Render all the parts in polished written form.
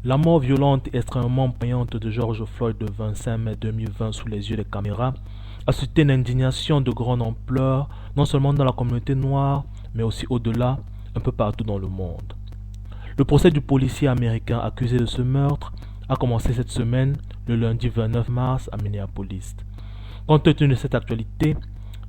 La mort violente et extrêmement poignante de George Floyd le 25 mai 2020 sous les yeux des caméras a suscité une indignation de grande ampleur, non seulement dans la communauté noire, mais aussi au-delà, un peu partout dans le monde. Le procès du policier américain accusé de ce meurtre a commencé cette semaine, le lundi 29 mars à Minneapolis. Compte tenu de cette actualité,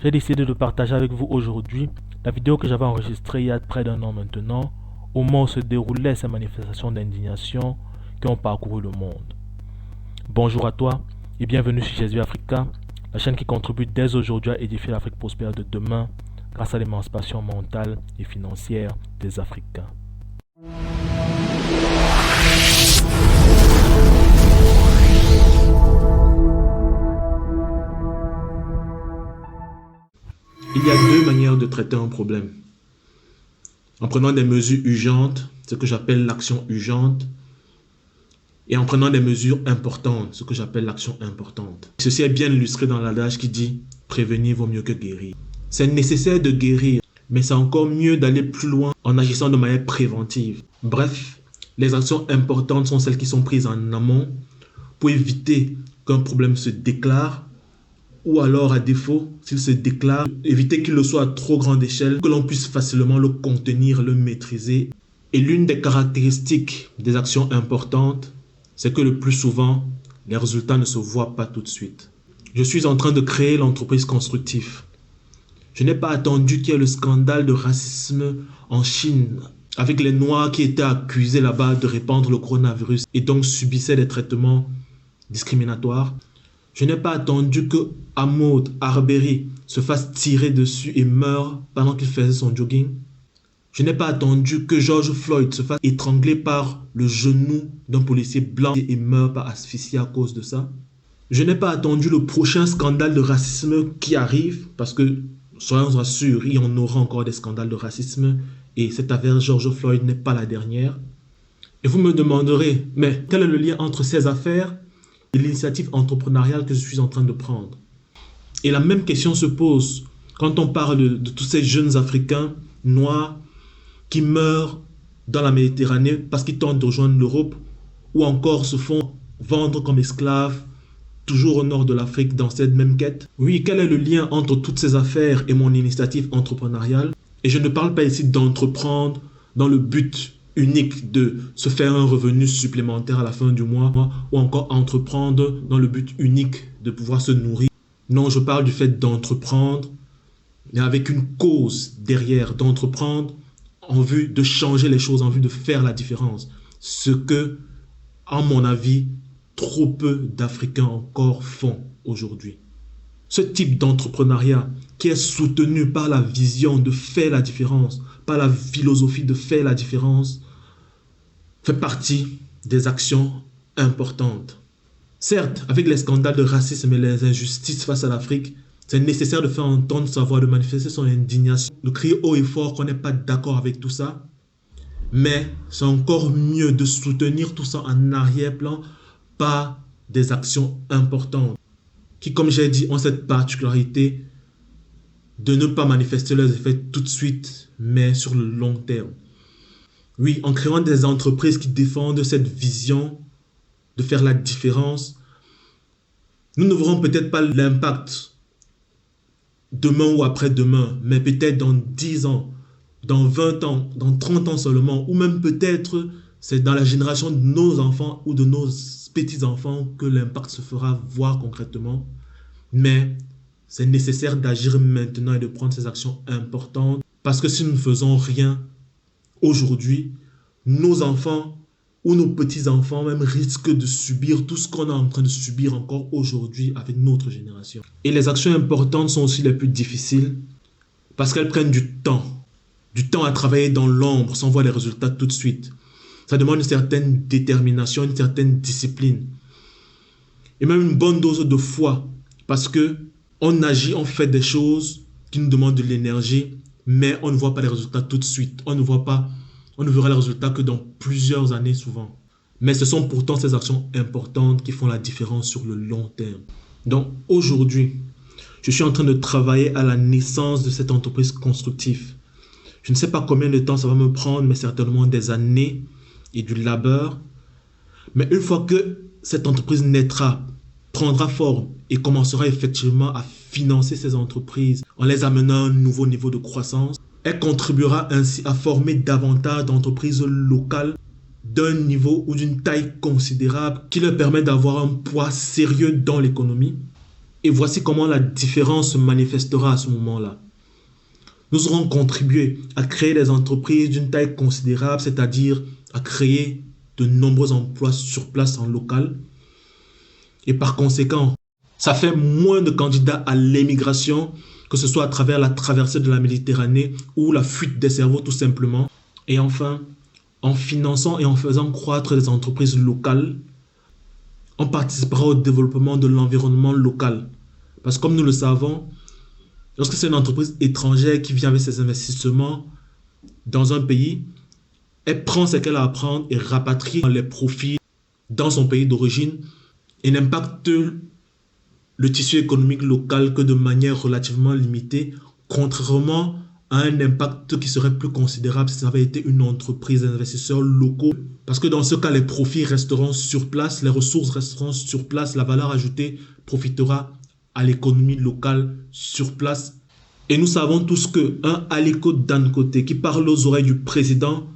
j'ai décidé de partager avec vous aujourd'hui la vidéo que j'avais enregistrée il y a près d'un an maintenant, au moment où se déroulaient ces manifestations d'indignation qui ont parcouru le monde. Bonjour à toi et bienvenue sur Jésus Africa, la chaîne qui contribue dès aujourd'hui à édifier l'Afrique prospère de demain grâce à l'émancipation mentale et financière des Africains. Il y a deux manières de traiter un problème. En prenant des mesures urgentes, ce que j'appelle l'action urgente, et en prenant des mesures importantes, ce que j'appelle l'action importante. Ceci est bien illustré dans l'adage qui dit « prévenir vaut mieux que guérir ». C'est nécessaire de guérir, mais c'est encore mieux d'aller plus loin en agissant de manière préventive. Bref, les actions importantes sont celles qui sont prises en amont pour éviter qu'un problème se déclare, ou alors à défaut, s'il se déclare, éviter qu'il le soit à trop grande échelle, que l'on puisse facilement le contenir, le maîtriser. Et l'une des caractéristiques des actions importantes, c'est que le plus souvent, les résultats ne se voient pas tout de suite. Je suis en train de créer l'entreprise Constructif. Je n'ai pas attendu qu'il y ait le scandale de racisme en Chine, avec les Noirs qui étaient accusés là-bas de répandre le coronavirus et donc subissaient des traitements discriminatoires. Je n'ai pas attendu que Ahmaud Arbery se fasse tirer dessus et meure pendant qu'il faisait son jogging. Je n'ai pas attendu que George Floyd se fasse étrangler par le genou d'un policier blanc et meure par asphyxie à cause de ça. Je n'ai pas attendu le prochain scandale de racisme qui arrive, parce que, soyons rassurés, il y en aura encore des scandales de racisme et cette affaire George Floyd n'est pas la dernière. Et vous me demanderez, mais quel est le lien entre ces affaires et l'initiative entrepreneuriale que je suis en train de prendre? Et la même question se pose quand on parle de tous ces jeunes Africains noirs qui meurent dans la Méditerranée parce qu'ils tentent de rejoindre l'Europe ou encore se font vendre comme esclaves toujours au nord de l'Afrique dans cette même quête. Oui, quel est le lien entre toutes ces affaires et mon initiative entrepreneuriale? Et je ne parle pas ici d'entreprendre dans le but unique de se faire un revenu supplémentaire à la fin du mois ou encore entreprendre dans le but unique de pouvoir se nourrir. Non, je parle du fait d'entreprendre mais avec une cause derrière, d'entreprendre en vue de changer les choses, en vue de faire la différence. Ce que, à mon avis, trop peu d'Africains encore font aujourd'hui. Ce type d'entrepreneuriat qui est soutenu par la vision de faire la différence, par la philosophie de faire la différence, fait partie des actions importantes. Certes, avec les scandales de racisme et les injustices face à l'Afrique, c'est nécessaire de faire entendre sa voix, de manifester son indignation, de crier haut et fort qu'on n'est pas d'accord avec tout ça. Mais c'est encore mieux de soutenir tout ça en arrière-plan par des actions importantes qui, comme j'ai dit, ont cette particularité de ne pas manifester leurs effets tout de suite, mais sur le long terme. Oui, en créant des entreprises qui défendent cette vision de faire la différence, nous ne verrons peut-être pas l'impact demain ou après-demain, mais peut-être dans 10 ans, dans 20 ans, dans 30 ans seulement, ou même peut-être c'est dans la génération de nos enfants ou de nos petits-enfants que l'impact se fera voir concrètement. Mais c'est nécessaire d'agir maintenant et de prendre ces actions importantes, parce que si nous ne faisons rien aujourd'hui, nos enfants ou nos petits-enfants même risquent de subir tout ce qu'on est en train de subir encore aujourd'hui avec notre génération. Et les actions importantes sont aussi les plus difficiles parce qu'elles prennent du temps à travailler dans l'ombre sans voir les résultats tout de suite. Ça demande une certaine détermination, une certaine discipline et même une bonne dose de foi parce que on agit, on fait des choses qui nous demandent de l'énergie, mais on ne voit pas les résultats tout de suite. On ne verra les résultats que dans plusieurs années souvent. Mais ce sont pourtant ces actions importantes qui font la différence sur le long terme. Donc aujourd'hui, je suis en train de travailler à la naissance de cette entreprise Constructif. Je ne sais pas combien de temps ça va me prendre, mais certainement des années et du labeur. Mais une fois que cette entreprise naîtra, prendra forme et commencera effectivement à financer ces entreprises en les amenant à un nouveau niveau de croissance, elle contribuera ainsi à former davantage d'entreprises locales d'un niveau ou d'une taille considérable qui leur permet d'avoir un poids sérieux dans l'économie. Et voici comment la différence se manifestera à ce moment-là. Nous aurons contribué à créer des entreprises d'une taille considérable, c'est-à-dire à créer de nombreux emplois sur place en local. Et par conséquent, ça fait moins de candidats à l'émigration, que ce soit à travers la traversée de la Méditerranée ou la fuite des cerveaux tout simplement. Et enfin, en finançant et en faisant croître des entreprises locales, on participera au développement de l'environnement local. Parce que comme nous le savons, lorsque c'est une entreprise étrangère qui vient avec ses investissements dans un pays, elle prend ce qu'elle a à prendre et rapatrie les profits dans son pays d'origine et n'impacte le tissu économique local que de manière relativement limitée, contrairement à un impact qui serait plus considérable si ça avait été une entreprise d'investisseurs locaux. Parce que dans ce cas, les profits resteront sur place, les ressources resteront sur place, la valeur ajoutée profitera à l'économie locale sur place. Et nous savons tous qu'un Aliko Dangote qui parle aux oreilles du président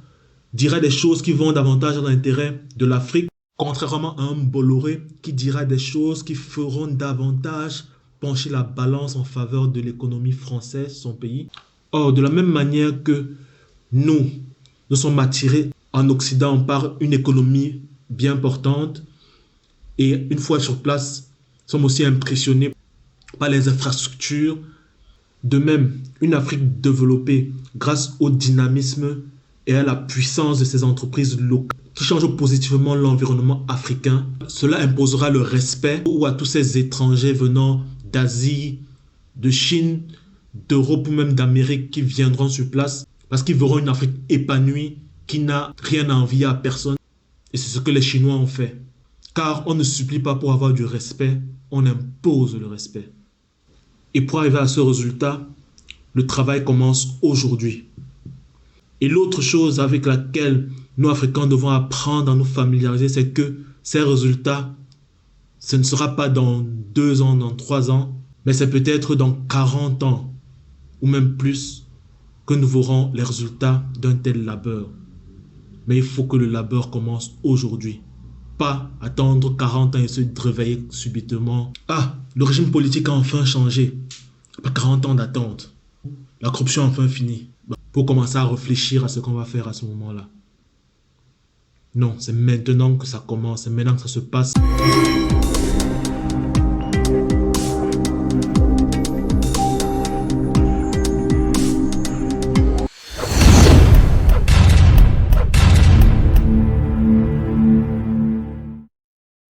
dira des choses qui vont davantage dans l'intérêt de l'Afrique, contrairement à un Bolloré qui dira des choses qui feront davantage pencher la balance en faveur de l'économie française, son pays. Or, de la même manière que nous sommes attirés en Occident par une économie bien portante et une fois sur place, sommes aussi impressionnés par les infrastructures. De même, une Afrique développée grâce au dynamisme et à la puissance de ces entreprises locales qui changent positivement l'environnement africain, cela imposera le respect à tous ces étrangers venant d'Asie, de Chine, d'Europe ou même d'Amérique qui viendront sur place parce qu'ils verront une Afrique épanouie qui n'a rien à envier à personne. Et c'est ce que les Chinois ont fait. Car on ne supplie pas pour avoir du respect, on impose le respect. Et pour arriver à ce résultat, le travail commence aujourd'hui. Et l'autre chose avec laquelle nous, Africains, devons apprendre à nous familiariser, c'est que ces résultats, ce ne sera pas dans 2 ans, dans 3 ans, mais c'est peut-être dans 40 ans, ou même plus, que nous verrons les résultats d'un tel labeur. Mais il faut que le labeur commence aujourd'hui. Pas attendre 40 ans et se réveiller subitement. Ah, le régime politique a enfin changé. Pas 40 ans d'attente. La corruption a enfin fini. Pour commencer à réfléchir à ce qu'on va faire à ce moment-là. Non, c'est maintenant que ça commence. C'est maintenant que ça se passe.